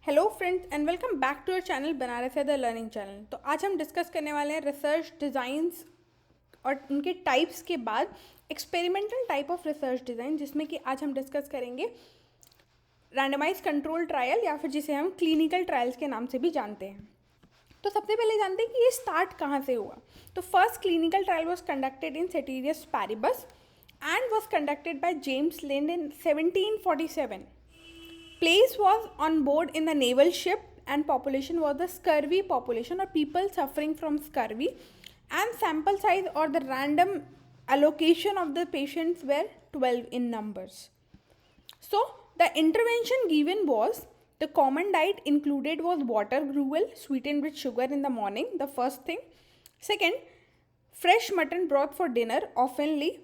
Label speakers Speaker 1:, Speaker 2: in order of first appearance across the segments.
Speaker 1: Hello friends and welcome back to our channel Banaras है the learning channel. तो आज हम डिस्कस करने वाले हैं रिसर्च डिज़ाइंस और उनके टाइप्स के बाद experimental type of research design, जिसमें कि आज हम डिस्कस करेंगे रैंडमाइज कंट्रोल ट्रायल या फिर जिसे हम क्लिनिकल ट्रायल्स के नाम से भी जानते हैं। तो सबसे पहले जानते हैं कि ये स्टार्ट कहाँ से हुआ। तो first clinical trial was conducted in ceteris paribus and was conducted by James Lind in 1747. Place was on board in the naval ship and population was the scurvy population or people suffering from scurvy, and sample size or the random allocation of the patients were 12 in numbers. So the intervention given was the common diet included was water gruel sweetened with sugar in the morning, the first thing. Second, fresh mutton broth for dinner, oftenly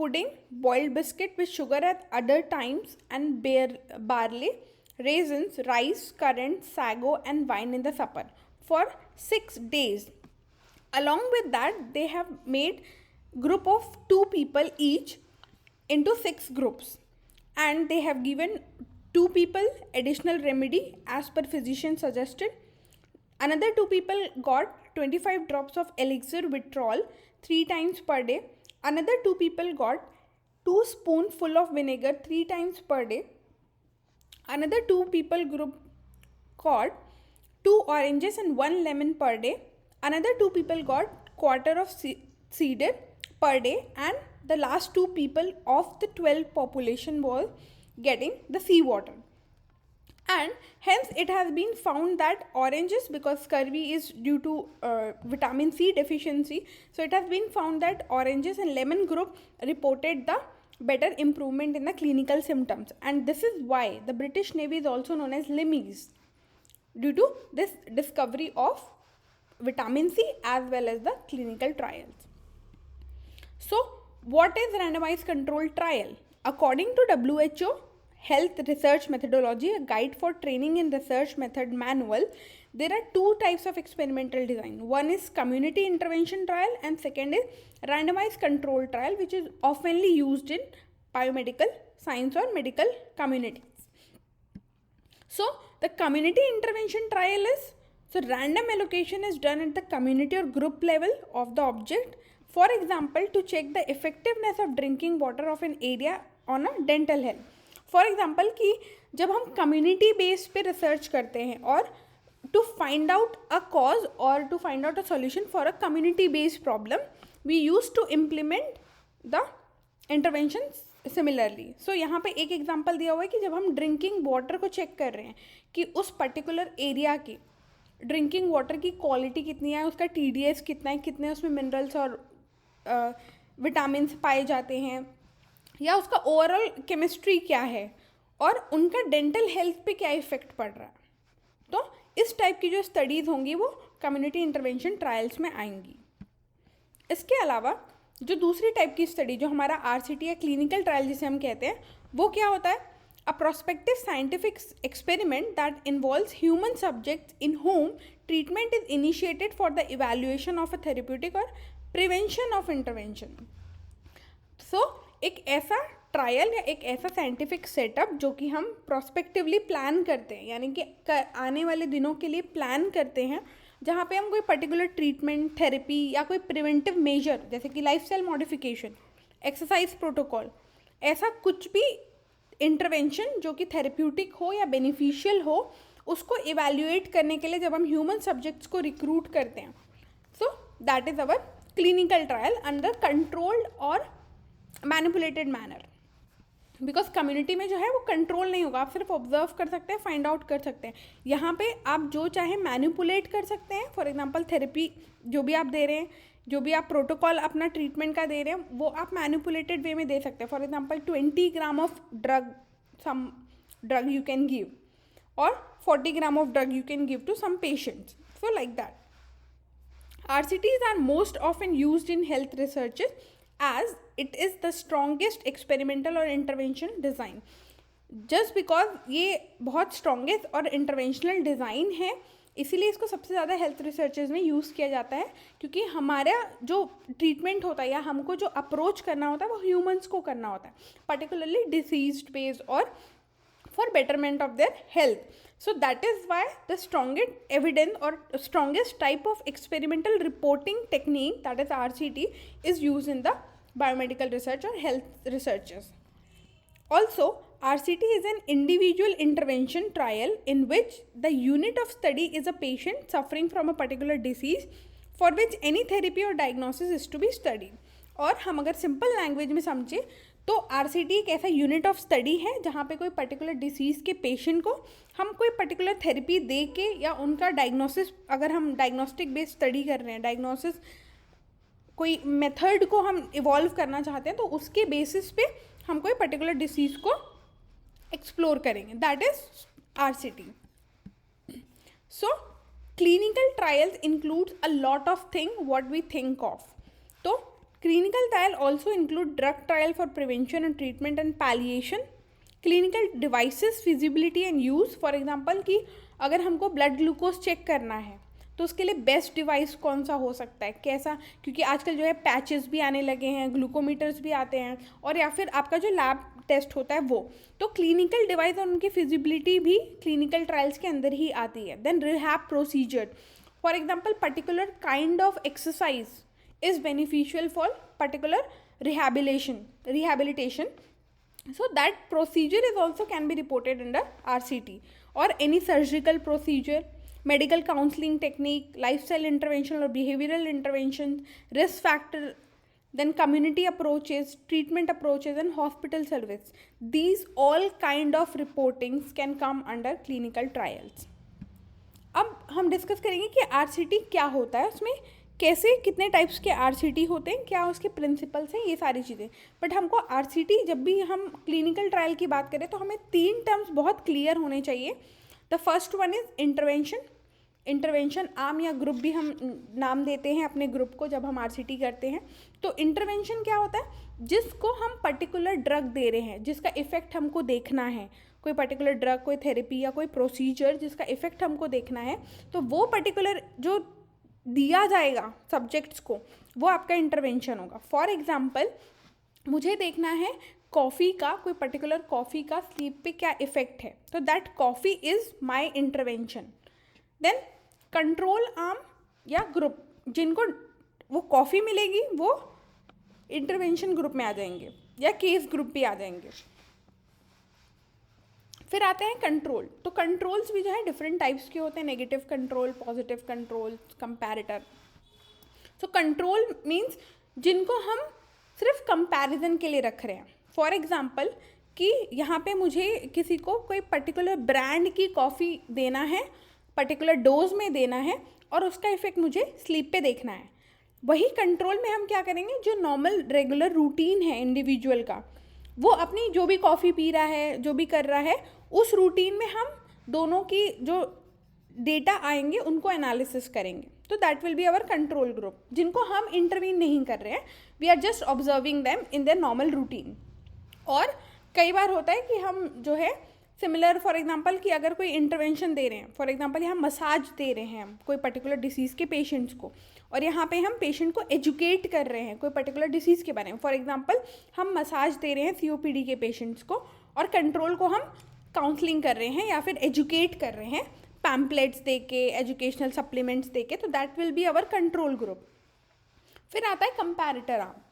Speaker 1: pudding, boiled biscuit with sugar at other times, and barley, raisins, rice, currants, sago, and wine in the supper for 6 days. Along with that, they have made group of 2 people each into 6 groups, and they have given 2 people additional remedy as per physician suggested. Another 2 people got 25 drops of elixir withdrawal 3 times per day. Another 2 people got 2 spoonful of vinegar 3 times per day. Another 2 people group got 2 oranges and 1 lemon per day. Another 2 people got quarter of cedar per day, and the last 2 people of the 12 population was getting the seawater. And hence it has been found that oranges, because scurvy is due to vitamin C deficiency, so it has been found that oranges and lemon group reported the better improvement in the clinical symptoms, and this is why the British Navy is also known as LIMIS, due to this discovery of vitamin C as well as the clinical trials. So what is randomized controlled trial? According to WHO Health Research Methodology, a guide for training in research method manual, there are 2 types of experimental design. One is community intervention trial and second is randomized control trial, which is oftenly used in biomedical science or medical communities. So the community intervention trial is, so random allocation is done at the community or group level of the object. For example, to check the effectiveness of drinking water of an area on a dental health. For example कि जब हम community base पे research करते हैं और to find out a cause और to find out a solution for a community based problem, we use to implement the intervention similarly. So यहाँ पे एक एग्जांपल दिया हुआ है कि जब हम ड्रिंकिंग वाटर को चेक कर रहे हैं कि उस पर्टिकुलर एरिया की ड्रिंकिंग वाटर की क्वालिटी कितनी है, उसका TDS कितना है, कितने उसमें मिनरल्स और विटामिन पाए जाते हैं, या उसका ओवरऑल केमिस्ट्री क्या है और उनका डेंटल हेल्थ पे क्या इफ़ेक्ट पड़ रहा है. तो इस टाइप की जो स्टडीज़ होंगी वो कम्युनिटी इंटरवेंशन ट्रायल्स में आएंगी. इसके अलावा जो दूसरी टाइप की स्टडी जो हमारा RCT या क्लिनिकल ट्रायल जिसे हम कहते हैं, वो क्या होता है? अ prospective scientific experiment that involves human subjects in home treatment is initiated for the evaluation of a therapeutic और प्रिवेंशन ऑफ इंटरवेंशन. सो एक ऐसा ट्रायल या एक ऐसा साइंटिफिक सेटअप जो कि हम प्रोस्पेक्टिवली प्लान करते हैं, यानी कि आने वाले दिनों के लिए प्लान करते हैं, जहाँ पे हम कोई पर्टिकुलर ट्रीटमेंट, थेरेपी या कोई प्रिवेंटिव मेजर जैसे कि लाइफस्टाइल मॉडिफिकेशन, एक्सरसाइज प्रोटोकॉल, ऐसा कुछ भी इंटरवेंशन जो कि थेरेप्यूटिक हो या बेनिफिशियल हो, उसको इवैल्यूएट करने के लिए जब हम ह्यूमन सब्जेक्ट्स को रिक्रूट करते हैं, so that is our clinical trial under controlled और मैनिपुलेटेड मैनर. बिकॉज कम्युनिटी में जो है वो कंट्रोल नहीं होगा, आप सिर्फ ऑब्जर्व कर सकते हैं, फाइंड आउट कर सकते हैं. यहाँ पे आप जो चाहे मैनिपुलेट कर सकते हैं. फॉर एग्जांपल थेरेपी जो भी आप दे रहे हैं, जो भी आप प्रोटोकॉल अपना ट्रीटमेंट का दे रहे हैं, वो आप मैनिपुलेटेड वे में दे सकते हैं. For example 20 gram of drug, some drug you can give, और 40 gram of drug you can give to some patients. So like that. RCTs are most often used in health researches as it is the strongest experimental और intervention design. Just because ये बहुत strongest और interventional design है, इसीलिए इसको सबसे ज़्यादा health researches में यूज़ किया जाता है, क्योंकि हमारा जो ट्रीटमेंट होता है या हमको जो अप्रोच करना होता है वो ह्यूमंस को करना होता है, पर्टिकुलरली डिसीज्ड बेस्ड और for betterment of their health. So that is why the strongest evidence or strongest type of experimental reporting technique, that is RCT, is used in the biomedical research or health researches. Also, RCT is an individual intervention trial in which the unit of study is a patient suffering from a particular disease for which any therapy or diagnosis is to be studied. और हम अगर simple language में समझें तो RCT एक ऐसा unit of study है जहाँ पे कोई पर्टिकुलर डिसीज़ के पेशेंट को हम कोई पर्टिकुलर थेरेपी दे के या उनका डायग्नोसिस, अगर हम डायग्नोस्टिक बेस्ड स्टडी कर रहे हैं, डायग्नोसिस कोई मेथड को हम इवॉल्व करना चाहते हैं, तो उसके बेसिस पे हम कोई पर्टिकुलर डिसीज़ को एक्सप्लोर करेंगे, that is RCT. So clinical trials includes a lot of thing what we think of. तो clinical trial also include drug trial for prevention and treatment and palliation, clinical devices feasibility and use. for example कि अगर हमको blood glucose check करना है तो उसके लिए best device कौन सा हो सकता है, कैसा, क्योंकि आजकल जो है पैचेस भी आने लगे हैं, ग्लूकोमीटर्स भी आते हैं, और या फिर आपका जो लैब टेस्ट होता है वो, तो क्लिनिकल डिवाइस और उनकी फिजिबिलिटी भी क्लिनिकल ट्रायल्स के अंदर ही आती है. Then rehab procedure, for example particular kind of exercise is beneficial for particular rehabilitation. So that procedure is also can be reported under RCT. Or any surgical procedure, medical counseling technique, lifestyle intervention or behavioral intervention, risk factor, then community approaches, treatment approaches and hospital service. These all kind of reportings can come under clinical trials. अब हम discuss करेंगे कि RCT क्या होता है, उसमें कैसे कितने टाइप्स के RCT होते हैं, क्या उसके प्रिंसिपल्स हैं, ये सारी चीज़ें. बट हमको RCT जब भी हम क्लिनिकल ट्रायल की बात करें तो हमें 3 टर्म्स बहुत क्लियर होने चाहिए. The first one is intervention arm या ग्रुप भी हम नाम देते हैं अपने ग्रुप को जब हम RCT करते हैं. तो इंटरवेंशन क्या होता है, जिसको हम पर्टिकुलर ड्रग दे रहे हैं, जिसका इफ़ेक्ट हमको देखना है, कोई पर्टिकुलर ड्रग, कोई थेरेपी या कोई प्रोसीजर जिसका इफ़ेक्ट हमको देखना है, तो वो पर्टिकुलर जो दिया जाएगा सब्जेक्ट्स को, वो आपका इंटरवेंशन होगा. फॉर एग्जांपल मुझे देखना है कॉफ़ी का, कोई पर्टिकुलर कॉफ़ी का स्लीप पे क्या इफ़ेक्ट है, तो that coffee is my intervention. Then control arm या ग्रुप, जिनको वो कॉफ़ी मिलेगी वो इंटरवेंशन ग्रुप में आ जाएंगे या केस ग्रुप भी आ जाएंगे. फिर आते हैं कंट्रोल. तो कंट्रोल्स भी जो है डिफरेंट टाइप्स के होते हैं, negative control, positive control, comparator. So control means जिनको हम सिर्फ कंपैरिजन के लिए रख रहे हैं. फॉर एग्जांपल कि यहाँ पे मुझे किसी को कोई पर्टिकुलर ब्रांड की कॉफ़ी देना है, पर्टिकुलर डोज में देना है, और उसका इफेक्ट मुझे स्लीप पे देखना है. वही कंट्रोल में हम क्या करेंगे, जो नॉर्मल रेगुलर रूटीन है इंडिविजुअल का, वो अपनी जो भी कॉफ़ी पी रहा है, जो भी कर रहा है, उस रूटीन में हम दोनों की जो डेटा आएंगे उनको एनालिसिस करेंगे. तो that will be our control group, जिनको हम इंटरवीन नहीं कर रहे हैं, we are just observing them in their normal routine. और कई बार होता है कि हम जो है सिमिलर, फॉर एग्जांपल कि अगर कोई इंटरवेंशन दे रहे हैं, फॉर एग्जांपल यहाँ मसाज दे रहे हैं हम कोई पर्टिकुलर डिसीज़ के पेशेंट्स को, और यहाँ पे हम पेशेंट को एजुकेट कर रहे हैं कोई पर्टिकुलर डिसीज़ के बारे में. फॉर एग्जांपल हम मसाज दे रहे हैं COPD के पेशेंट्स को, और कंट्रोल को हम काउंसलिंग कर रहे हैं या फिर एजुकेट कर रहे हैं पैम्पलेट्स दे के, एजुकेशनल सप्लीमेंट्स दे के. तो that will be our control group. फिर आता है कंपैरेटर आर्म.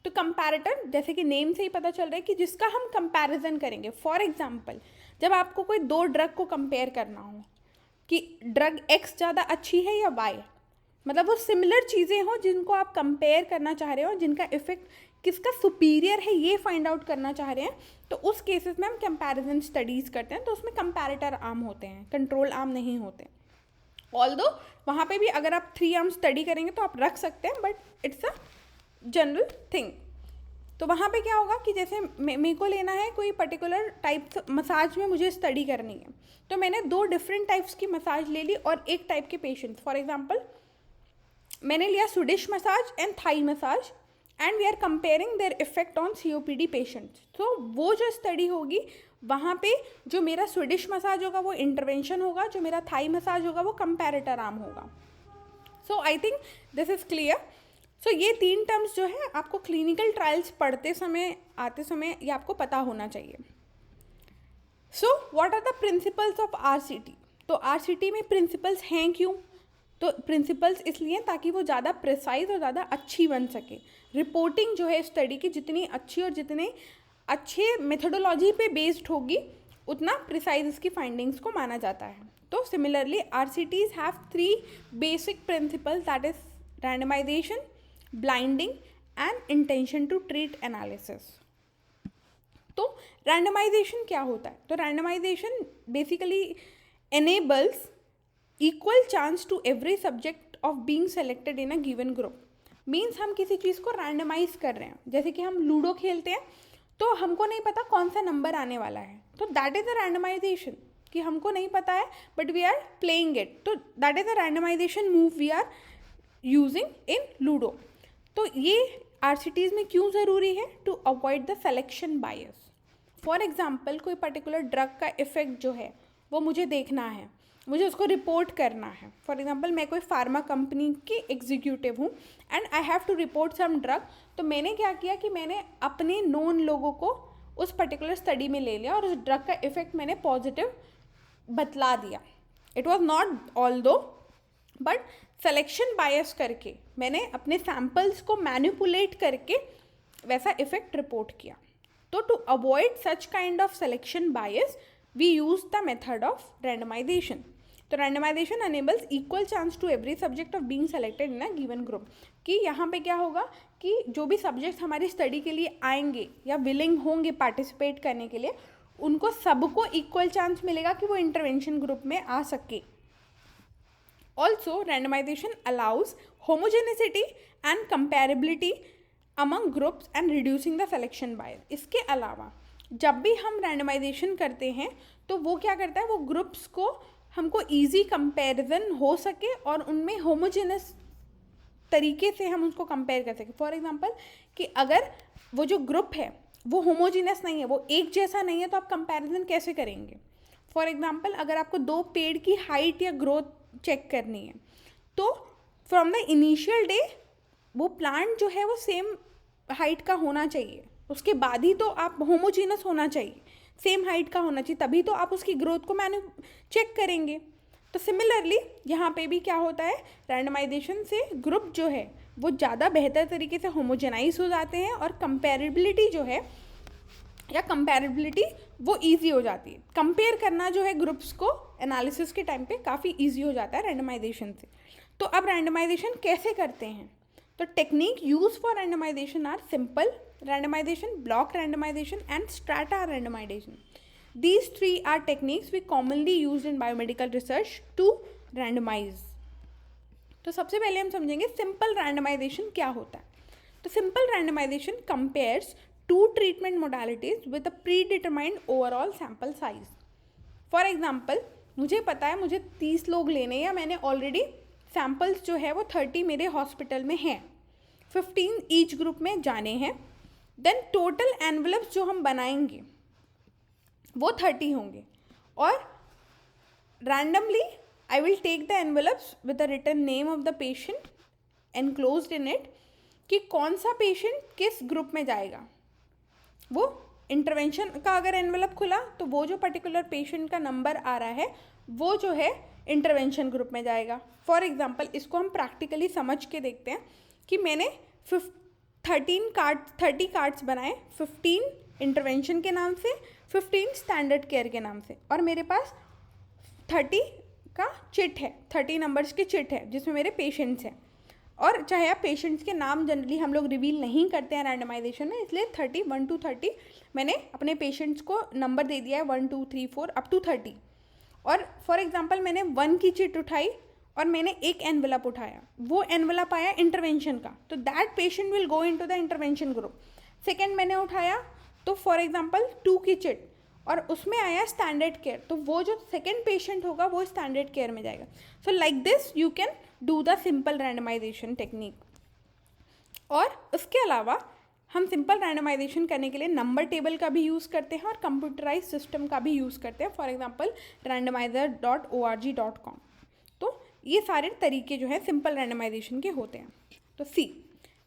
Speaker 1: तो कंपैरेटर जैसे कि नेम से ही पता चल रहा है कि जिसका हम कंपैरिजन करेंगे. फॉर एग्जांपल जब आपको कोई 2 ड्रग को कंपेयर करना हो कि ड्रग X ज़्यादा अच्छी है या Y, मतलब वो सिमिलर चीज़ें हों जिनको आप कंपेयर करना चाह रहे हो, जिनका इफेक्ट किसका सुपीरियर है ये फाइंड आउट करना चाह रहे हैं, तो उस केसेस में हम कंपैरिजन स्टडीज़ करते हैं. तो उसमें कंपैरेटर आर्म होते हैं, कंट्रोल आर्म नहीं होते. ऑल्दो वहाँ पे भी अगर आप 3 आर्म स्टडी करेंगे तो आप रख सकते हैं, but it's a general thing. तो वहाँ पे क्या होगा कि जैसे मेरे को लेना है कोई पर्टिकुलर टाइप मसाज में मुझे स्टडी करनी है, तो मैंने 2 डिफरेंट टाइप्स की मसाज ले ली और एक टाइप के पेशेंट. फॉर एग्जांपल मैंने लिया Swedish massage and Thai massage, and we are comparing their effect on COPD patients. तो वो जो स्टडी होगी वहाँ पे जो मेरा स्वीडिश मसाज होगा वो इंटरवेंशन होगा, जो मेरा थाई मसाज होगा वो कंपैरेटर आर्म होगा. So I think this is clear. So ये 3 टर्म्स जो है आपको क्लिनिकल ट्रायल्स पढ़ते समय, आते समय, ये आपको पता होना चाहिए. What are the principles of RCT? तो आरसीटी में प्रिंसिपल्स हैं क्यों? तो प्रिंसिपल्स इसलिए ताकि वो ज़्यादा प्रिसाइज और ज़्यादा अच्छी बन सके। रिपोर्टिंग जो है स्टडी की जितनी अच्छी और जितने अच्छे मेथोडोलॉजी पे बेस्ड होगी उतना प्रिसाइज इसकी फाइंडिंग्स को माना जाता है। तो similarly RCTs have 3 basic principles, that is randomization, blinding and intention to treat analysis. तो रैंडमाइजेशन क्या होता है? तो randomization basically enables equal chance to every subject of being selected in a given group। Means हम किसी चीज़ को randomise कर रहे हैं, जैसे कि हम लूडो खेलते हैं तो हमको नहीं पता कौन सा नंबर आने वाला है, तो दैट इज़ अ रैंडमाइजेशन, कि हमको नहीं पता है but we are playing it, तो that is a randomization move we are using in Ludo. तो ये आरसीटीज़ में क्यों ज़रूरी है? To avoid the selection bias. For example कोई पर्टिकुलर ड्रग का इफेक्ट जो है वो मुझे देखना है, मुझे उसको रिपोर्ट करना है। फॉर एग्जांपल मैं कोई फार्मा कंपनी की एग्जीक्यूटिव हूँ and I have to report some drug, तो मैंने क्या किया कि मैंने अपने नोन लोगों को उस पर्टिकुलर स्टडी में ले लिया और उस ड्रग का इफेक्ट मैंने पॉजिटिव बतला दिया। इट वॉज नॉट ऑल दो बट सिलेक्शन बायस करके मैंने अपने सैम्पल्स को मैनिपुलेट करके वैसा इफेक्ट रिपोर्ट किया। तो to avoid such kind of selection bias we use the method of randomization। तो randomization enables equal chance to every subject of being selected in a given group। कि यहाँ पे क्या होगा कि जो भी सब्जेक्ट हमारी स्टडी के लिए आएंगे या विलिंग होंगे पार्टिसिपेट करने के लिए, उनको सबको इक्वल चांस मिलेगा कि वो इंटरवेंशन ग्रुप में आ सके। Also randomization allows homogeneity and comparability among groups and reducing the selection bias. इसके अलावा जब भी हम रैंडमाइजेशन करते हैं तो वो क्या करता है, वो ग्रुप्स को हमको इजी कंपैरिजन हो सके और उनमें होमोजेनस तरीके से हम उसको कंपेयर कर सकें। फॉर एग्जांपल कि अगर वो जो ग्रुप है वो होमोजेनस नहीं है, वो एक जैसा नहीं है, तो आप कंपैरिजन कैसे करेंगे? फॉर एग्जांपल अगर आपको 2 पेड़ की हाइट या ग्रोथ चेक करनी है तो फ्रॉम द इनिशियल डे वो प्लांट जो है वो सेम हाइट का होना चाहिए, उसके बाद ही तो आप होमोजीनस होना चाहिए, सेम हाइट का होना चाहिए, तभी तो आप उसकी ग्रोथ को चेक करेंगे। तो सिमिलरली यहाँ पे भी क्या होता है, रैंडमाइजेशन से ग्रुप जो है वो ज़्यादा बेहतर तरीके से होमोजेनाइज हो जाते हैं और कंपेरेबिलिटी जो है या कंपेरेबिलिटी वो इजी हो जाती है। कंपेयर करना जो है ग्रुप्स को एनालिसिस के टाइम पे काफ़ी इजी हो जाता है रैंडमाइजेशन से। तो अब रैंडमाइजेशन कैसे करते हैं? तो technique use for randomization are simple randomization, block randomization and strata randomization। These 3 are techniques we commonly used in biomedical research to randomize। तो सबसे पहले हम समझेंगे सिंपल रैंडमाइजेशन क्या होता है। तो simple randomization compares 2 treatment modalities with a predetermined overall sample size. For example मुझे पता है मुझे 30 लोग लेने, या मैंने ऑलरेडी सैम्पल्स जो है वो 30 मेरे हॉस्पिटल में हैं, 15 ईच ग्रुप में जाने हैं, देन टोटल एनवलप्स जो हम बनाएंगे वो 30 होंगे और randomly I will take the envelopes with the written name of the patient enclosed in it, कि कौन सा पेशेंट किस ग्रुप में जाएगा। वो इंटरवेंशन का अगर एनवलप खुला तो वो जो पर्टिकुलर पेशेंट का नंबर आ रहा है वो जो है इंटरवेंशन ग्रुप में जाएगा। फॉर एग्जांपल इसको हम प्रैक्टिकली समझ के देखते हैं कि मैंने 30 कार्ड्स बनाए, 15 इंटरवेंशन के नाम से, 15 स्टैंडर्ड केयर के नाम से, और मेरे पास 30 का चिट है, 30 नंबर्स की चिट है जिसमें मेरे पेशेंट्स हैं। और चाहे आप पेशेंट्स के नाम जनरली हम लोग रिवील नहीं करते हैं रैंडमाइजेशन में, इसलिए 30 1 to 30 मैंने अपने पेशेंट्स को नंबर दे दिया है 1 2 3 4 अप टू 30। और फॉर एग्जांपल मैंने 1 की चिट उठाई और मैंने एक एनवलप उठाया, वो एनवलप आया इंटरवेंशन का, तो that patient will go into the intervention group. Second मैंने उठाया तो फॉर एग्जांपल 2 की चिट और उसमें आया स्टैंडर्ड केयर, तो वो जो सेकेंड पेशेंट होगा वो स्टैंडर्ड केयर में जाएगा। So like this you can do the simple randomization technique. और उसके अलावा हम सिंपल रैंडमाइजेशन करने के लिए नंबर टेबल का भी यूज़ करते हैं और कंप्यूटराइज सिस्टम का भी यूज़ करते हैं, फॉर एग्जांपल randomizer.org.com। तो ये सारे तरीके जो है सिंपल रैंडमाइजेशन के होते हैं। तो सी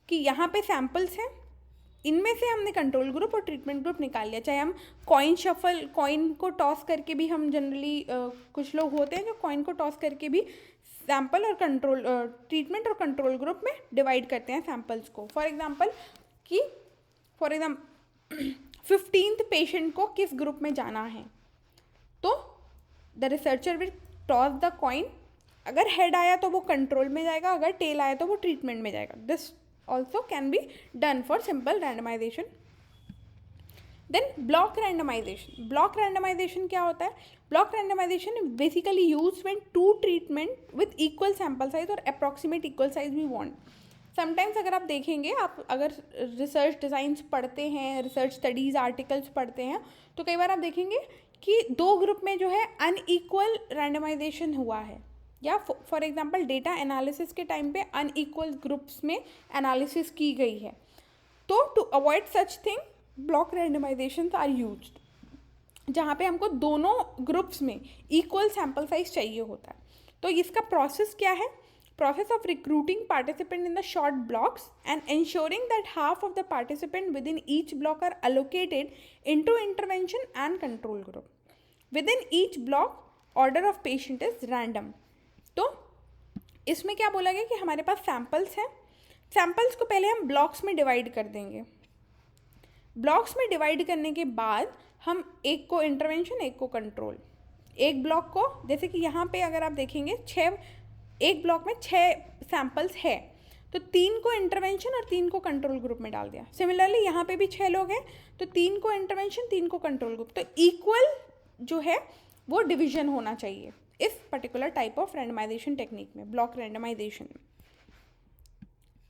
Speaker 1: कि यहाँ पे सैम्पल्स हैं, इनमें से हमने कंट्रोल ग्रुप और ट्रीटमेंट ग्रुप निकाल लिया। चाहे हम कॉइन शफल, कॉइन को टॉस करके भी, हम जनरली कुछ लोग होते हैं जो कॉइन को टॉस करके भी सैम्पल और कंट्रोल, ट्रीटमेंट और कंट्रोल ग्रुप में डिवाइड करते हैं सैम्पल्स को। फॉर एग्जांपल 15th पेशेंट को किस ग्रुप में जाना है, तो the researcher will toss the coin. अगर हेड आया तो वो कंट्रोल में जाएगा, अगर टेल आया तो वो ट्रीटमेंट में जाएगा। This also can be done for simple randomization. Then block randomization. Block randomization क्या होता है? Block randomization basically use when two treatment with equal sample size और approximate equal size we want. Sometimes अगर आप देखेंगे, आप अगर रिसर्च डिज़ाइंस पढ़ते हैं, रिसर्च स्टडीज़ आर्टिकल्स पढ़ते हैं, तो कई बार आप देखेंगे कि दो ग्रुप में जो है अनइक्वल रैंडमाइजेशन हुआ है, या फॉर एग्जांपल डेटा एनालिसिस के टाइम पे अनइक्वल ग्रुप्स में एनालिसिस की गई है। तो to avoid such thing block randomizations are used, जहाँ पे हमको दोनों ग्रुप्स में इक्वल सैम्पल साइज चाहिए होता है। तो इसका प्रोसेस क्या है? Process of recruiting participant in the short blocks and ensuring that half of the participant within each block are allocated into intervention and control group. Within each block, order of patient is random. तो इसमें क्या बोला गया कि हमारे पास samples हैं, samples को पहले हम ब्लॉक्स में डिवाइड कर देंगे। ब्लॉक्स में डिवाइड करने के बाद हम एक को इंटरवेंशन, एक को कंट्रोल, एक ब्लॉक को, जैसे कि यहाँ पे अगर आप देखेंगे एक ब्लॉक में 6 सैम्पल्स है, तो 3 को इंटरवेंशन और 3 को कंट्रोल ग्रुप में डाल दिया। सिमिलरली यहाँ पे भी 6 लोग हैं, तो 3 को इंटरवेंशन, 3 को कंट्रोल ग्रुप। तो इक्वल जो है वो डिवीजन होना चाहिए इस particular type of randomization technique में, ब्लॉक रैंडमाइजेशन में।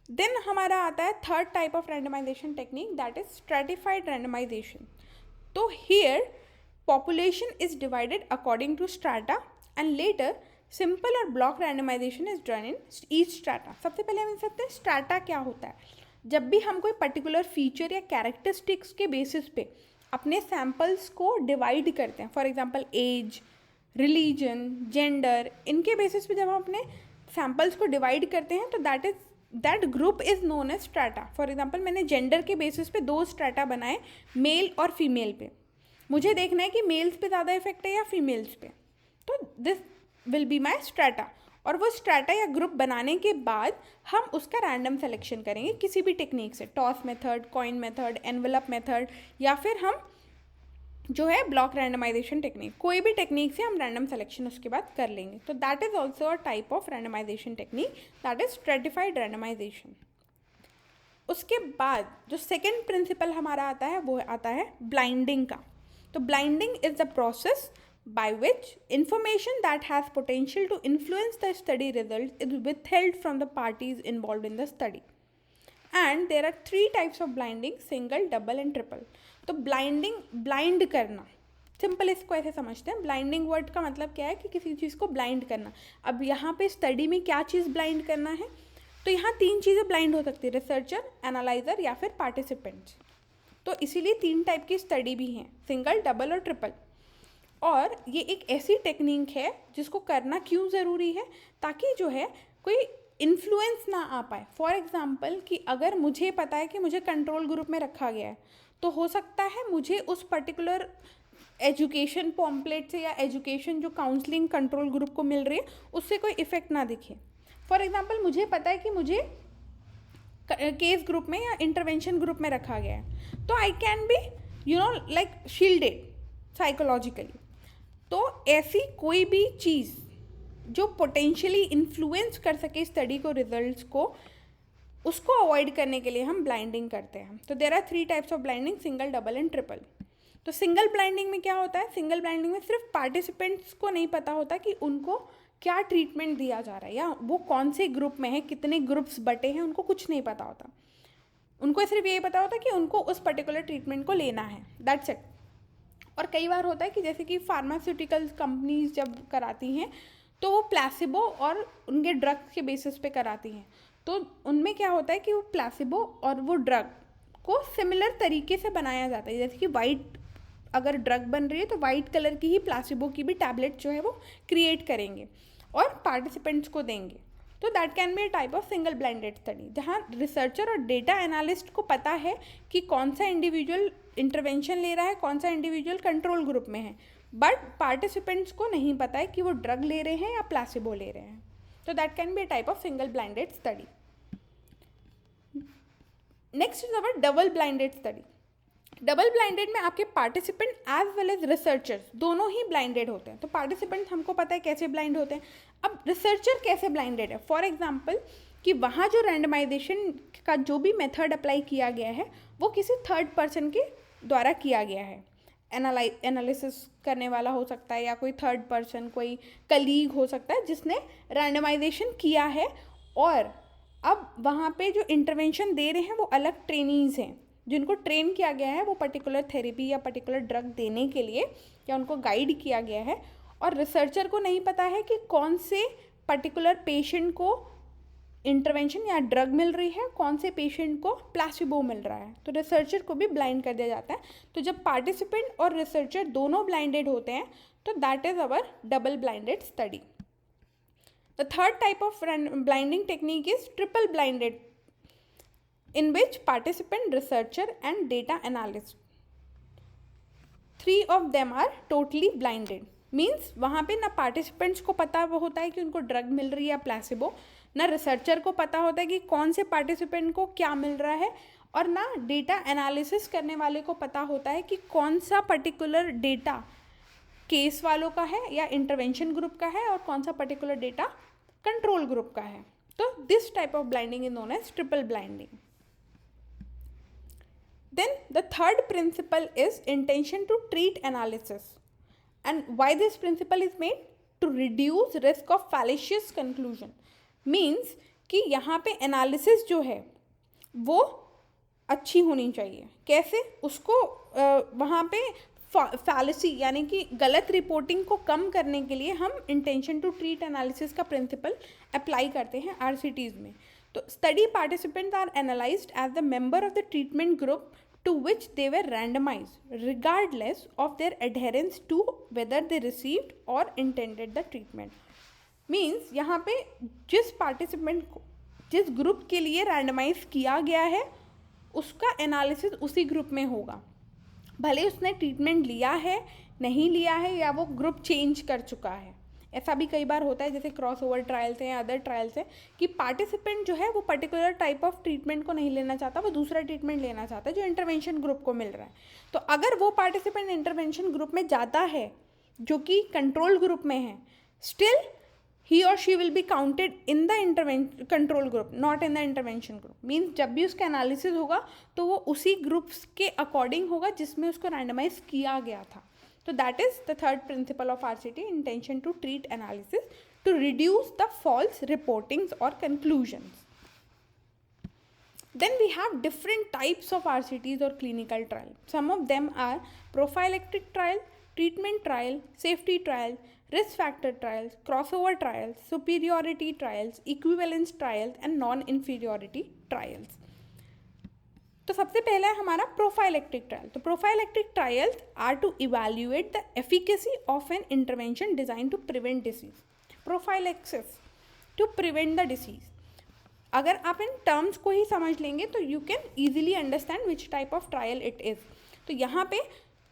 Speaker 1: देन हमारा आता है third type of randomization technique, that is stratified randomization. तो here population is divided according to strata and later simple और block randomization is done in each strata. सबसे पहले हम सकते हैं स्ट्रैटा क्या होता है। जब भी हम कोई पर्टिकुलर फीचर या कैरेक्टरिस्टिक्स के बेसिस पे अपने सैम्पल्स को डिवाइड करते हैं, for example age, religion, gender, इनके बेसिस पे जब हम अपने सैम्पल्स को डिवाइड करते हैं, तो that group is known as strata. For example मैंने जेंडर के बेसिस पे 2 स्ट्रैटा बनाए, मेल और फीमेल पे। मुझे देखना है कि मेल्स पे ज़्यादा इफेक्ट है या फीमेल्स पे, तो this will be my strata. और वो स्ट्रैटा या ग्रुप बनाने के बाद हम उसका रैंडम सेलेक्शन करेंगे किसी भी टेक्निक से, toss method, coin method, envelope method, या फिर हम जो है ब्लॉक रैंडमाइजेशन टेक्निक, कोई भी टेक्निक से हम रैंडम सेलेक्शन उसके बाद कर लेंगे। तो that is also a type of randomization technique, that is stratified randomization. उसके बाद जो सेकेंड प्रिंसिपल हमारा आता है वो आता है ब्लाइंडिंग का। तो blinding is the process by which information that has potential to influence the study results is withheld from the parties involved in the study. And there are 3 types of blinding: single, double and triple. तो blinding, blind करना, simple इसको ऐसे समझते हैं। Blinding word का मतलब क्या है कि किसी चीज़ को ब्लाइंड करना। अब यहाँ पे स्टडी में क्या चीज़ ब्लाइंड करना है, तो यहाँ 3 चीज़ें ब्लाइंड हो सकती है, रिसर्चर, एनालाइजर या फिर पार्टिसिपेंट्स। तो इसीलिए 3 टाइप की स्टडी भी हैं, सिंगल, डबल और ट्रिपल। और ये एक ऐसी टेक्निक है जिसको करना क्यों ज़रूरी है, ताकि जो है कोई इन्फ्लुएंस ना आ पाए। फॉर एग्जांपल कि अगर मुझे पता है कि मुझे कंट्रोल ग्रुप में रखा गया है, तो हो सकता है मुझे उस पर्टिकुलर एजुकेशन पॉम्पलेट से या एजुकेशन जो काउंसलिंग कंट्रोल ग्रुप को मिल रही है उससे कोई इफ़ेक्ट ना दिखे। फॉर एग्जांपल मुझे पता है कि मुझे केस ग्रुप में या इंटरवेंशन ग्रुप में रखा गया है, तो I can be like shielded psychologically. तो ऐसी कोई भी चीज़ जो पोटेंशियली इन्फ्लुएंस कर सके स्टडी को, रिजल्ट्स को, उसको अवॉइड करने के लिए हम ब्लाइंडिंग करते हैं। तो there are 3 types of blinding, single, double and triple. तो सिंगल ब्लाइंडिंग में क्या होता है, सिंगल ब्लाइंडिंग में सिर्फ पार्टिसिपेंट्स को नहीं पता होता कि उनको क्या ट्रीटमेंट दिया जा रहा है या वो कौन से ग्रुप में है, कितने ग्रुप्स बटे हैं, उनको कुछ नहीं पता होता। उनको सिर्फ यही पता होता कि उनको उस पर्टिकुलर ट्रीटमेंट को लेना है, दैट्स इट। और कई बार होता है कि जैसे कि फार्मास्यूटिकल कंपनीज जब कराती हैं तो वो प्लेसिबो और उनके ड्रग्स के बेसिस पे कराती हैं। तो उनमें क्या होता है कि वो प्लेसिबो और वो ड्रग को सिमिलर तरीके से बनाया जाता है। जैसे कि वाइट अगर ड्रग बन रही है तो वाइट कलर की ही प्लेसिबो की भी टैबलेट जो है वो क्रिएट करेंगे और पार्टिसिपेंट्स को देंगे। तो that can be a type of single blinded study, जहाँ रिसर्चर और डेटा एनालिस्ट को पता है कि कौन सा इंडिविजुअल इंटरवेंशन ले रहा है, कौन सा इंडिविजुअल कंट्रोल ग्रुप में है, बट पार्टिसिपेंट्स को नहीं पता है कि वो ड्रग ले रहे हैं या प्लासिबो ले रहे हैं. तो that can be a type of single blinded study. Next is our double blinded study. Double blinded में आपके participant as well as researchers दोनों ही ब्लाइंडेड होते हैं. तो पार्टिसिपेंट हमको पता है कैसे ब्लाइंड होते हैं. अब रिसर्चर कैसे ब्लाइंडेड है? फॉर एग्जाम्पल कि वहाँ जो रैंडमाइजेशन का जो भी मेथड अप्लाई किया गया है वो किसी थर्ड पर्सन के द्वारा किया गया है. एनालिसिस करने वाला हो सकता है या कोई थर्ड पर्सन, कोई कलीग हो सकता है जिसने रैंडमाइजेशन किया है, और अब वहाँ पे जो इंटरवेंशन दे रहे हैं वो अलग ट्रेनीज़ हैं जिनको ट्रेन किया गया है वो पर्टिकुलर थेरेपी या पर्टिकुलर ड्रग देने के लिए, या उनको गाइड किया गया है. और रिसर्चर को नहीं पता है कि कौन से पर्टिकुलर पेशेंट को इंटरवेंशन या ड्रग मिल रही है, कौन से पेशेंट को प्लासिबो मिल रहा है. तो रिसर्चर को भी ब्लाइंड कर दिया जाता है. तो जब पार्टिसिपेंट और रिसर्चर दोनों ब्लाइंडेड होते हैं तो that is our double blinded study. The third type of blinding technique is triple blinded, in which participant, researcher and data analyst, three of them are totally blinded. Means वहाँ पे ना participants को पता होता है कि उनको ड्रग मिल रही है या प्लासिबो, ना रिसर्चर को पता होता है कि कौन से पार्टिसिपेंट को क्या मिल रहा है, और ना डेटा एनालिसिस करने वाले को पता होता है कि कौन सा पर्टिकुलर डेटा केस वालों का है या इंटरवेंशन ग्रुप का है और कौन सा पर्टिकुलर डेटा कंट्रोल ग्रुप का है. तो this type of blinding is known as triple blinding. Then the third principle is intention to treat analysis. And why this principle is made? To reduce risk of fallacious conclusion. Means कि यहाँ पे analysis जो है वो अच्छी होनी चाहिए. कैसे? उसको वहाँ पे fallacy यानी कि गलत रिपोर्टिंग को कम करने के लिए हम intention to treat analysis का principle अप्लाई करते हैं RCTs में. तो study participants are analyzed as the member of the treatment group to which they were randomized, regardless of their adherence to whether they received or intended the treatment. Means यहाँ पे जिस participant को जिस group के लिए randomize किया गया है उसका analysis उसी ग्रुप में होगा, भले उसने ट्रीटमेंट लिया है, नहीं लिया है, या वो ग्रुप चेंज कर चुका है. ऐसा भी कई बार होता है जैसे क्रॉस ओवर ट्रायल्स हैं या अदर ट्रायल्स हैं कि पार्टिसिपेंट जो है वो पर्टिकुलर टाइप ऑफ ट्रीटमेंट को नहीं लेना चाहता, वो दूसरा ट्रीटमेंट लेना चाहता है जो इंटरवेंशन ग्रुप को मिल रहा है. तो अगर वो पार्टिसिपेंट इंटरवेंशन ग्रुप में जाता है जो कि कंट्रोल ग्रुप में है, स्टिल ही और she will be counted in the control group, not in the intervention group. Means जब भी उसका एनालिसिस होगा तो वो उसी ग्रुप्स के अकॉर्डिंग होगा जिसमें उसको रैंडमाइज किया गया था. So that is the third principle of RCT, intention to treat analysis, to reduce the false reportings or conclusions. Then we have different types of RCTs or clinical trial. Some of them are prophylactic trial, treatment trial, safety trial, risk factor trials, crossover trials, superiority trials, equivalence trials and non-inferiority trials. तो सबसे पहला है हमारा prophylactic trial. तो prophylactic trials are to evaluate the efficacy of an intervention design to prevent disease. Prophylaxis to prevent the disease. अगर आप इन terms को ही समझ लेंगे तो you can easily understand which type of trial it is. तो यहाँ पे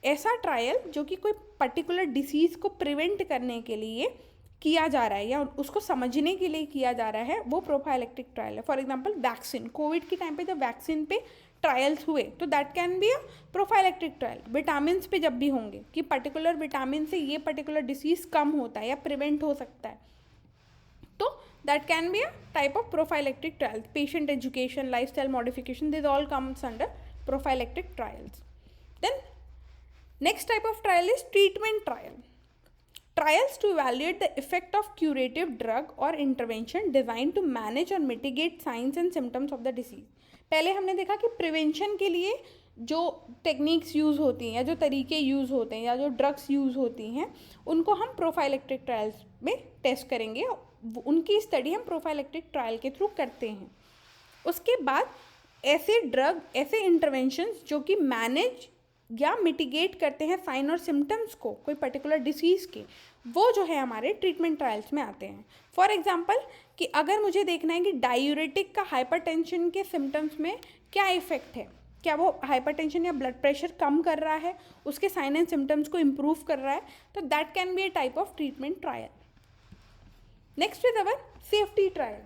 Speaker 1: ऐसा ट्रायल जो कि कोई पर्टिकुलर डिसीज़ को प्रिवेंट करने के लिए किया जा रहा है या उसको समझने के लिए किया जा रहा है, वो प्रोफाइलेक्टिक ट्रायल है. फॉर एग्जांपल वैक्सीन, कोविड के टाइम पे जब वैक्सीन पे ट्रायल्स हुए तो that can be a prophylactic trial. Vitamin पे जब भी होंगे कि पर्टिकुलर विटामिन से ये पर्टिकुलर डिसीज़ कम होता है या प्रिवेंट हो सकता है, तो that can be a type of prophylactic trial. Patient education, lifestyle modification, this all comes under prophylactic trials. Then next type of trial is treatment trial. Trials to evaluate the effect of curative drug or intervention designed to manage or mitigate signs and symptoms of the disease. पहले हमने देखा कि prevention के लिए जो techniques use होती हैं या जो तरीके यूज़ होते हैं या जो ड्रग्स यूज़ होती हैं उनको हम प्रोफाइलेक्टिक ट्रायल्स में टेस्ट करेंगे. उनकी स्टडी हम प्रोफाइलेक्टिक ट्रायल के थ्रू करते हैं. उसके बाद ऐसे ड्रग, ऐसे इंटरवेंशंस जो कि मैनेज या मिटिगेट करते हैं साइन और सिम्टम्स को कोई पर्टिकुलर डिसीज़ के, वो जो है हमारे ट्रीटमेंट ट्रायल्स में आते हैं। फॉर एग्जांपल कि अगर मुझे देखना है कि डायूरेटिक का हाइपरटेंशन के सिम्टम्स में क्या इफ़ेक्ट है, क्या वो हाइपरटेंशन या ब्लड प्रेशर कम कर रहा है, उसके साइन एंड सिम्टम्स को इम्प्रूव कर रहा है, तो that can B A type of treatment trial. Next is our safety trial.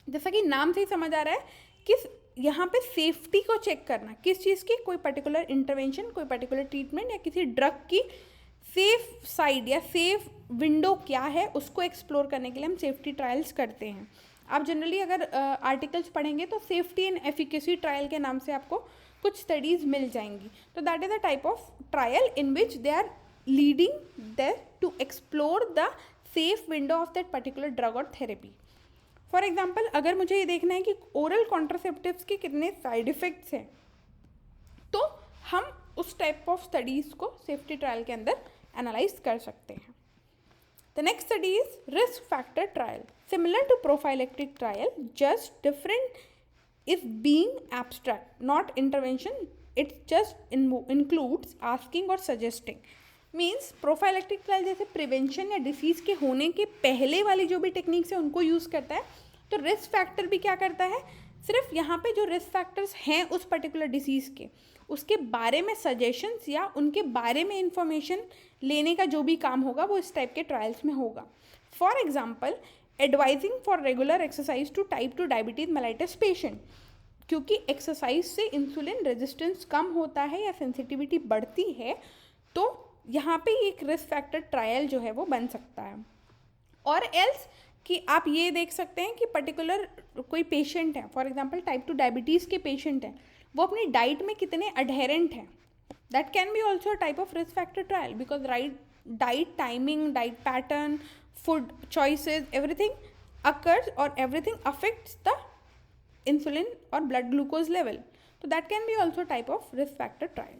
Speaker 1: जैसा कि नाम से ही समझ आ रहा है कि यहाँ पे सेफ्टी को चेक करना, किस चीज़ की, कोई पर्टिकुलर इंटरवेंशन, कोई पर्टिकुलर ट्रीटमेंट या किसी ड्रग की सेफ साइड या सेफ विंडो क्या है, उसको एक्सप्लोर करने के लिए हम सेफ्टी ट्रायल्स करते हैं। आप जनरली अगर आर्टिकल्स पढ़ेंगे तो सेफ्टी एंड एफिकेसी ट्रायल के नाम से आपको कुछ स्टडीज़ मिल जाएंगी। तो that is a type of trial in which they are leading there to explore the safe window of that particular drug और थेरेपी। फॉर एग्जाम्पल अगर मुझे ये देखना है कि ओरल कॉन्ट्रासेप्टिव्स के कितने साइड इफ़ेक्ट्स हैं, तो हम उस टाइप ऑफ स्टडीज़ को सेफ्टी ट्रायल के अंदर एनालाइज कर सकते हैं। The next study is risk factor trial, similar to prophylactic trial, just different is being abstract, not intervention, it just includes asking और सजेस्टिंग। मीन्स प्रोफाइलेक्टिक ट्रायल जैसे prevention या disease के होने के पहले वाली जो भी टेक्निक्स है उनको यूज़ करता है, तो रिस्क फैक्टर भी क्या करता है, सिर्फ यहाँ पे जो रिस्क फैक्टर्स हैं उस पर्टिकुलर डिसीज़ के, उसके बारे में सजेशंस या उनके बारे में इंफॉर्मेशन लेने का जो भी काम होगा वो इस टाइप के ट्रायल्स में होगा। For example advising for regular exercise to type 2 diabetes mellitus patient, क्योंकि एक्सरसाइज से इंसुलिन रेजिस्टेंस कम होता है या सेंसिटिविटी बढ़ती है, तो यहाँ पे एक रिस्क फैक्टर ट्रायल जो है वो बन सकता है। और एल्स कि आप ये देख सकते हैं कि पर्टिकुलर कोई पेशेंट है, फॉर एग्जांपल टाइप 2 डायबिटीज़ के पेशेंट हैं, वो अपनी डाइट में कितने अडहेरेंट हैं, that can be also type of risk factor trial, because diet timing, diet pattern, food choices, everything occurs और एवरीथिंग अफेक्ट्स द इंसुलिन और ब्लड ग्लूकोज लेवल, तो that can be also type of risk factor trial.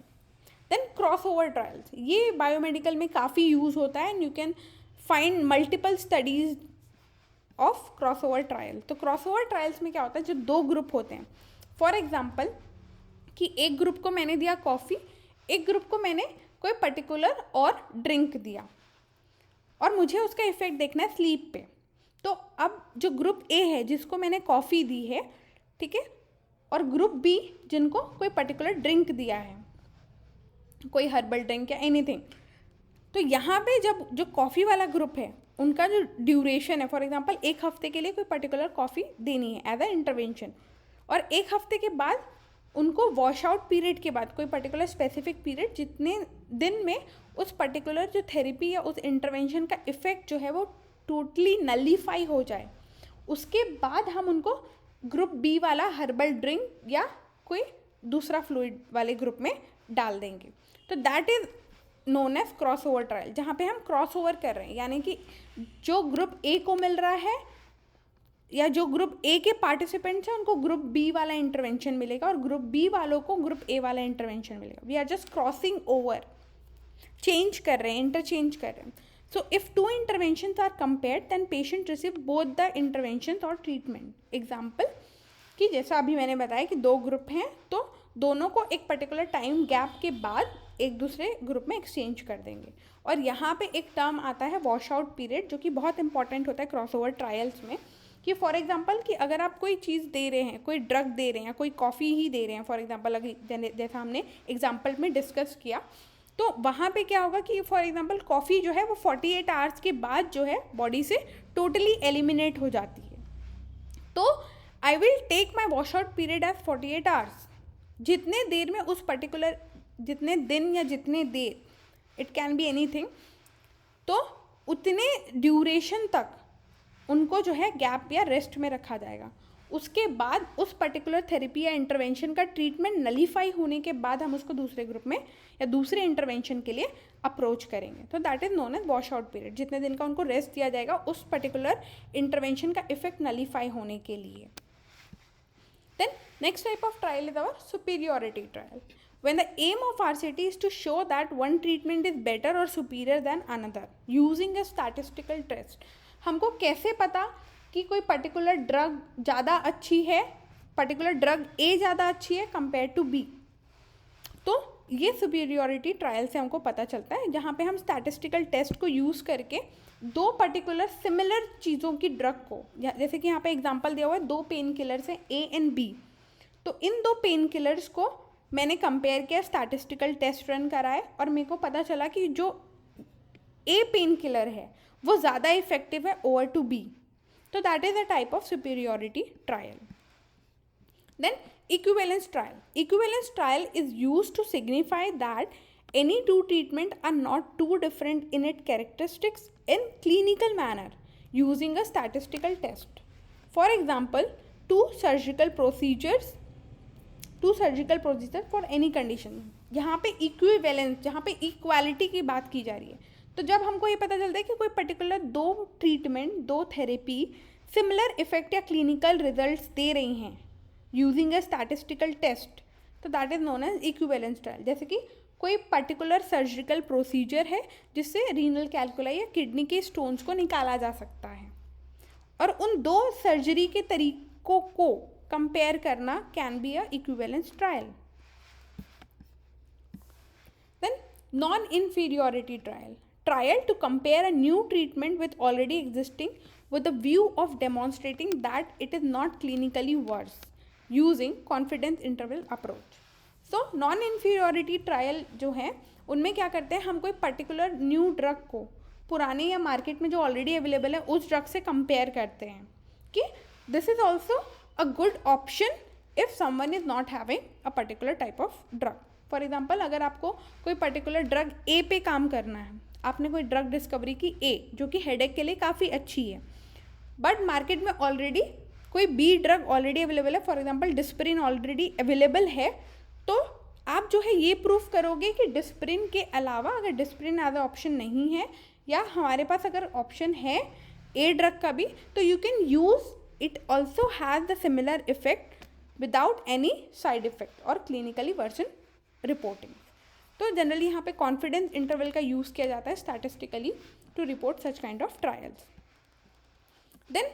Speaker 1: Then crossover trials, ये biomedical में काफ़ी use होता है and you can find multiple studies of crossover trial. तो crossover trials में क्या होता है, जो दो ग्रुप होते हैं, फॉर एग्जांपल कि एक ग्रुप को मैंने दिया कॉफ़ी, एक ग्रुप को मैंने कोई पर्टिकुलर और ड्रिंक दिया, और मुझे उसका इफेक्ट देखना है स्लीप पे। तो अब जो ग्रुप ए है जिसको मैंने कॉफ़ी दी है, ठीक है, और ग्रुप बी जिनको कोई पर्टिकुलर ड्रिंक दिया है, कोई हर्बल ड्रिंक या एनीथिंग, तो यहाँ पे जब जो कॉफ़ी वाला ग्रुप है उनका जो ड्यूरेशन है, फॉर एग्जांपल एक हफ्ते के लिए कोई पर्टिकुलर कॉफ़ी देनी है एज अ इंटरवेंशन, और एक हफ्ते के बाद उनको वॉश आउट पीरियड के बाद कोई पर्टिकुलर स्पेसिफिक पीरियड जितने दिन में उस पर्टिकुलर जो थेरेपी या उस इंटरवेंशन का इफ़ेक्ट जो है वो टोटली नलीफाई हो जाए, उसके बाद हम उनको ग्रुप बी वाला हर्बल ड्रिंक या कोई दूसरा फ्लूइड वाले ग्रुप में डाल देंगे। तो that is known as cross over trial, जहाँ पे हम क्रॉस ओवर कर रहे हैं, यानी कि जो ग्रुप ए को मिल रहा है या जो ग्रुप ए के पार्टिसिपेंट्स हैं उनको ग्रुप बी वाला इंटरवेंशन मिलेगा और ग्रुप बी वालों को ग्रुप ए वाला इंटरवेंशन मिलेगा। We are just crossing over, change कर रहे हैं, इंटरचेंज कर रहे हैं। So if two interventions are compared then patient receive both the interventions और ट्रीटमेंट। एग्जाम्पल कि जैसा अभी मैंने बताया कि दो ग्रुप हैं, तो दोनों को एक पर्टिकुलर टाइम गैप के बाद एक दूसरे ग्रुप में एक्सचेंज कर देंगे। और यहाँ पे एक टर्म आता है वॉश आउट पीरियड, जो कि बहुत इंपॉर्टेंट होता है क्रॉसओवर ट्रायल्स में, कि फॉर एग्जांपल कि अगर आप कोई चीज़ दे रहे हैं, कोई ड्रग दे रहे हैं, कोई कॉफ़ी ही दे रहे हैं, फॉर एग्जांपल अगर जैसा हमने एग्जांपल में डिस्कस किया, तो वहाँ पे क्या होगा कि फॉर एग्जांपल कॉफ़ी जो है वो 48 आवर्स के बाद जो है बॉडी से टोटली एलिमिनेट हो जाती है। तो I will take my wash out period as 48 hours, जितने देर में उस पर्टिकुलर, जितने दिन या जितने देर, इट कैन बी एनीथिंग, तो उतने ड्यूरेशन तक उनको जो है गैप या रेस्ट में रखा जाएगा। उसके बाद उस पर्टिकुलर थेरेपी या इंटरवेंशन का ट्रीटमेंट नलीफाई होने के बाद हम उसको दूसरे ग्रुप में या दूसरे इंटरवेंशन के लिए अप्रोच करेंगे। तो that is known as wash out period, जितने दिन का उनको रेस्ट दिया जाएगा उस पर्टिकुलर इंटरवेंशन का इफेक्ट नलीफाई होने के लिए। Then next type of trial is our superiority trial, when the aim of RCT is to show that one treatment is better or superior than another using a statistical test। हमको कैसे पता कि कोई particular drug ज़्यादा अच्छी है, particular drug ए ज़्यादा अच्छी है कंपेयर टू बी? तो ये सुपीरियॉरिटी ट्रायल से हमको पता चलता है, जहाँ पे हम स्टैटिस्टिकल टेस्ट को यूज़ करके दो पर्टिकुलर सिमिलर चीज़ों की ड्रग को, जैसे कि यहाँ पे एग्जांपल दिया हुआ है, दो पेन किलर्स हैं ए एंड बी, तो इन दो पेन किलर्स को मैंने कंपेयर किया, स्टैटिस्टिकल टेस्ट रन कराए और मेरे को पता चला कि जो ए पेन किलर है वो ज़्यादा इफेक्टिव है ओवर टू बी, तो that is a type of superiority trial. Then equivalence trial. Equivalence trial is used to signify that any two treatment are not too different in its characteristics in clinical manner using a statistical test. For example, two surgical procedures for any condition. यहाँ पे equivalence, जहाँ पे equality की बात की जा रही है, तो जब हमको ये पता चलता है कि कोई पर्टिकुलर दो ट्रीटमेंट, दो थेरेपी सिमिलर इफेक्ट या क्लिनिकल रिजल्ट्स दे रही हैं यूजिंग अ स्टैटिस्टिकल टेस्ट, तो that is known as equivalence trial. जैसे कि कोई पर्टिकुलर सर्जिकल प्रोसीजर है जिससे रीनल कैल्कुलाई या किडनी के स्टोन्स को निकाला जा सकता है, और उन दो सर्जरी के तरीकों को कंपेयर करना can be a equivalence trial. Then non inferiority trial. Trial to compare a new treatment with already existing with the view of demonstrating that it is not clinically worse using confidence interval approach. So non-inferiority trial जो है उनमें क्या करते हैं, हम कोई particular new drug को पुराने या मार्केट में जो ऑलरेडी अवेलेबल है उस ड्रग से कंपेयर करते हैं कि this is also a good option if someone is not having a particular type of drug. For example, अगर आपको कोई पर्टिकुलर ड्रग ए पे काम करना है, आपने कोई ड्रग डिस्कवरी की ए जो कि हेडेक के लिए काफ़ी अच्छी है, बट मार्केट में ऑलरेडी कोई बी ड्रग ऑलरेडी अवेलेबल है, for example Disprin already available है, तो आप जो है ये प्रूफ करोगे कि डिस्प्रिन के अलावा अगर डिस्प्रिन एज अ ऑप्शन नहीं है या हमारे पास अगर ऑप्शन है ए ड्रग का भी, तो you can use it also has the similar effect without any side effect और क्लिनिकली वर्सन रिपोर्टिंग. तो जनरली यहाँ पे कॉन्फिडेंस इंटरवल का यूज़ किया जाता है statistically to report such kind of trials. Then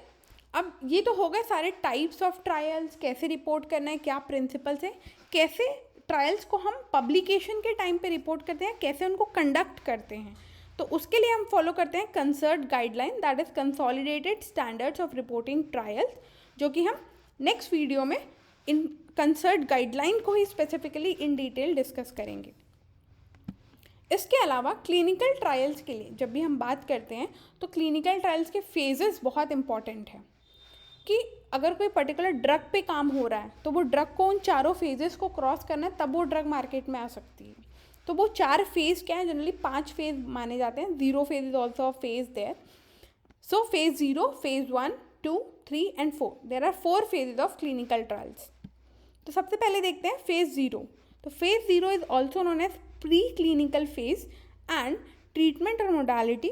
Speaker 1: अब ये तो हो गए सारे टाइप्स ऑफ ट्रायल्स, कैसे रिपोर्ट करना है, क्या प्रिंसिपल्स हैं, कैसे ट्रायल्स को हम पब्लिकेशन के टाइम पे रिपोर्ट करते हैं, कैसे उनको कंडक्ट करते हैं. तो उसके लिए हम फॉलो करते हैं concert guideline, that is consolidated standards of reporting trials, जो कि हम नेक्स्ट वीडियो में इन कंसर्ट गाइडलाइन को ही स्पेसिफिकली इन डिटेल डिस्कस करेंगे. इसके अलावा क्लिनिकल ट्रायल्स के लिए जब भी हम बात करते हैं तो क्लिनिकल ट्रायल्स के फेजेस बहुत इंपॉर्टेंट हैं कि अगर कोई पर्टिकुलर ड्रग पे काम हो रहा है तो वो ड्रग को उन चारों फेजेस को क्रॉस करना है, तब वो ड्रग मार्केट में आ सकती है. तो वो चार फेज़ क्या है, जनरली 5 फेज माने जाते हैं. 0 phase is also a phase there. So phase 0, phase 1, 2, 3 and 4, there are 4 phases of clinical trials. तो सबसे पहले देखते हैं फेज 0. तो phase 0 is also known as preclinical phase, and treatment modality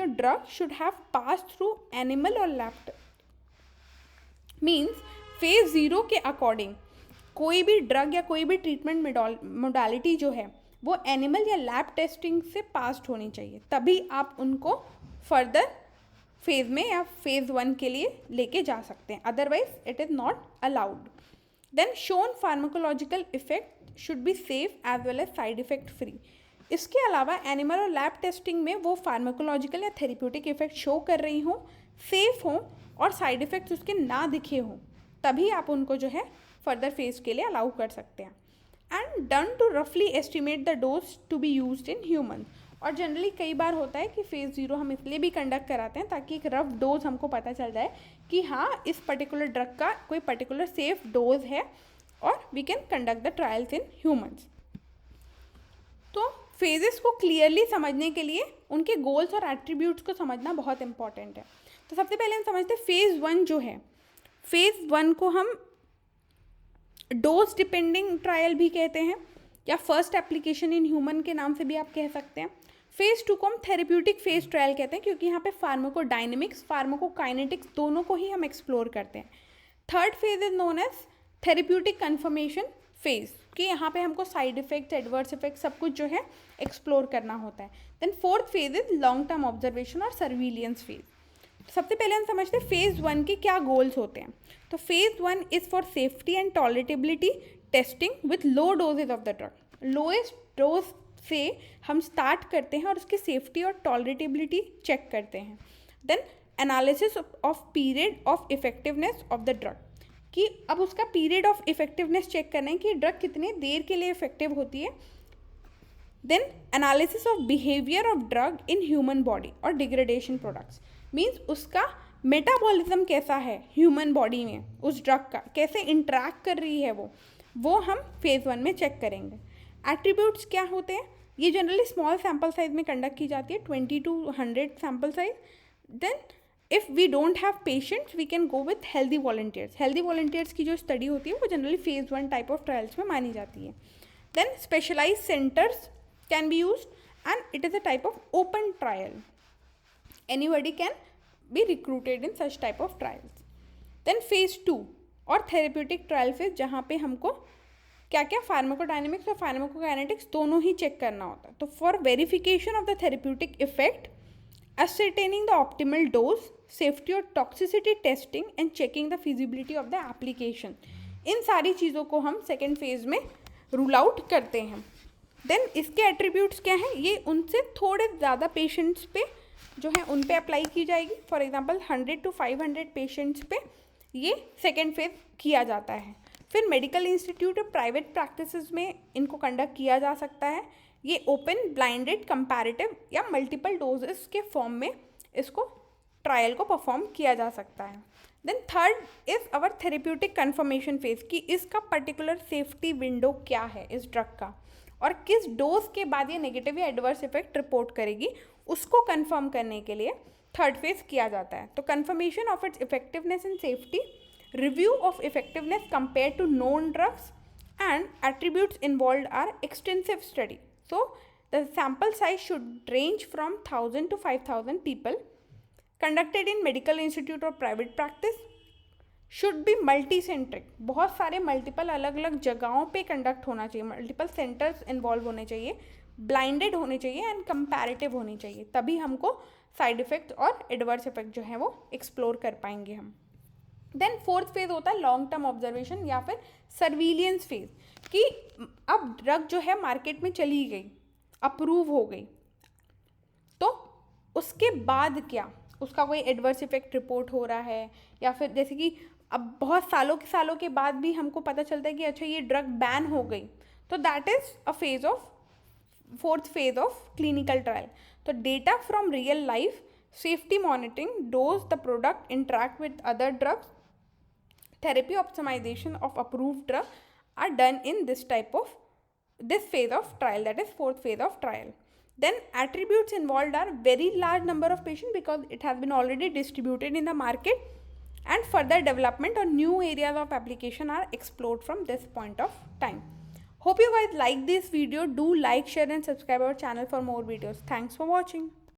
Speaker 1: or drug should have passed through animal or lab test. Means phase 0 के according कोई भी drug या कोई भी ट्रीटमेंट मोडालिटी जो है वो एनिमल या लैब टेस्टिंग से पास्ड होनी चाहिए, तभी आप उनको फर्दर फेज में या फेज 1 के लिए लेके जा सकते हैं, otherwise it is not allowed. Then shown pharmacological effect should be safe as well as side effect free. इसके अलावा एनिमल और लैब टेस्टिंग में वो फार्माकोलॉजिकल या थेरेप्यूटिक इफेक्ट शो कर रही हों, सेफ हों और साइड इफेक्ट्स उसके ना दिखे हों, तभी आप उनको जो है फर्दर फेज के लिए अलाउ कर सकते हैं. एंड डन टू रफली estimate the dose to be used in human. और जनरली कई बार होता है कि फेज़ 0 हम इसलिए भी कंडक्ट कराते हैं ताकि एक रफ डोज हमको पता चल जाए कि हाँ इस पर्टिकुलर ड्रग का कोई पर्टिकुलर सेफ डोज है और we can conduct the trials in humans. तो फेजेस को क्लियरली समझने के लिए उनके गोल्स और एट्रीब्यूट्स को समझना बहुत इंपॉर्टेंट है. तो सबसे पहले हम समझते हैं फेज़ 1 जो है, फेज़ 1 को हम डोज डिपेंडिंग ट्रायल भी कहते हैं या फर्स्ट एप्लीकेशन इन ह्यूमन के नाम से भी आप कह सकते हैं. फेज़ 2 को हम थेरेप्यूटिक फेज ट्रायल कहते हैं क्योंकि यहाँ पे फार्माकोडायनेमिक्स, फार्माकोकाइनेटिक्स दोनों को ही हम एक्सप्लोर करते हैं. Third phase is known as therapeutic confirmation phase कि यहाँ पे हमको साइड इफेक्ट्स, एडवर्स इफेक्ट सब कुछ जो है एक्सप्लोर करना होता है. Then fourth phase is long term observation और सर्विलियंस फेज. सबसे पहले हम समझते हैं फेज़ 1 के क्या गोल्स होते हैं. तो phase 1 is for safety and tolerability, testing with low doses of the drug. Lowest dose से हम स्टार्ट करते हैं और उसकी सेफ्टी और टॉलरेटेबिलिटी चेक करते हैं। Then analysis of period of effectiveness of the drug, कि अब उसका पीरियड ऑफ इफेक्टिवनेस चेक करना है कि ड्रग कितने देर के लिए इफेक्टिव होती है। Then analysis of behaviour of drug in human body और डिग्रेडेशन प्रोडक्ट्स, मीन्स उसका मेटाबॉलिज्म कैसा है ह्यूमन बॉडी में, उस ड्रग का कैसे इंटरैक्ट कर रही है वो हम फेज़ 1 में चेक करेंगे। एट्रीब्यूट्स क्या होते हैं, ये जनरली स्मॉल सैम्पल साइज में कंडक्ट की जाती है, 20 to 100 sample size. Then if we don't have patients we can go with healthy volunteers. Healthy volunteers की जो स्टडी होती है वो generally phase 1 type of trials में मानी जाती है। Then specialise centres can be used and it is a type of open trial. Anybody can be recruited in such type of trials. Then phase 2 और therapeutic trial phase, जहाँ पे हमको क्या क्या फार्माकोडायनेमिक्स और फार्माकोकाइनेटिक्स दोनों ही चेक करना होता है। तो for verification of the therapeutic effect, ascertaining the optimal dose, safety और toxicity testing and checking the feasibility of the application, इन सारी चीज़ों को हम सेकेंड फेज में रूल आउट करते हैं। देन इसके एट्रीब्यूट्स क्या हैं, ये उनसे थोड़े ज़्यादा पेशेंट्स पे जो है उन पे अप्लाई की जाएगी। फॉर एग्जांपल 100 to 500 पेशेंट्स पे ये सेकेंड फेज किया जाता है। फिर मेडिकल इंस्टीट्यूट और प्राइवेट प्रैक्टिसेस में इनको कंडक्ट किया जा सकता है। ये ओपन ब्लाइंडेड कंपैरेटिव या मल्टीपल डोजेस के फॉर्म में इसको ट्रायल को परफॉर्म किया जा सकता है। Then third is our therapeutic confirmation phase, कि इसका पर्टिकुलर सेफ्टी विंडो क्या है इस ड्रग का और किस डोज के बाद ये नेगेटिव या एडवर्स इफेक्ट रिपोर्ट करेगी, उसको कंफर्म करने के लिए थर्ड फेज किया जाता है। तो confirmation of its effectiveness and safety, review of effectiveness compare to known drugs and attributes involve are extensive study. So the sample size should range from 1000 to 5000 people, conducted in medical institute और private practice, should be multi centric, बहुत सारे multiple अलग अलग जगहों पे conduct होना चाहिए, multiple centres involve होने चाहिए, ब्लाइंडेड होने चाहिए एंड कंपैरेटिव होनी चाहिए, तभी हमको साइड इफेक्ट और एडवर्स इफेक्ट जो है वो एक्सप्लोर कर पाएंगे हम। देन फोर्थ फेज होता है लॉन्ग टर्म ऑब्जर्वेशन या फिर सर्विलियंस फेज, कि अब ड्रग जो है मार्केट में चली गई, अप्रूव हो गई, तो उसके बाद क्या, उसका कोई एडवर्स इफेक्ट रिपोर्ट हो रहा है, या फिर जैसे कि अब बहुत सालों के बाद भी हमको पता चलता है कि अच्छा ये ड्रग बैन हो गई, तो that is a phase of fourth phase of clinical trial. तो data from real life, safety monitoring, does the product interact with other drugs, therapy optimization of approved drug are done in this phase of trial, that is fourth phase of trial. Then attributes involved are very large number of patients because it has been already distributed in the market, and further development or new areas of application are explored from this point of time. Hope you guys like this video. Do like, share and subscribe our channel for more videos. Thanks for watching.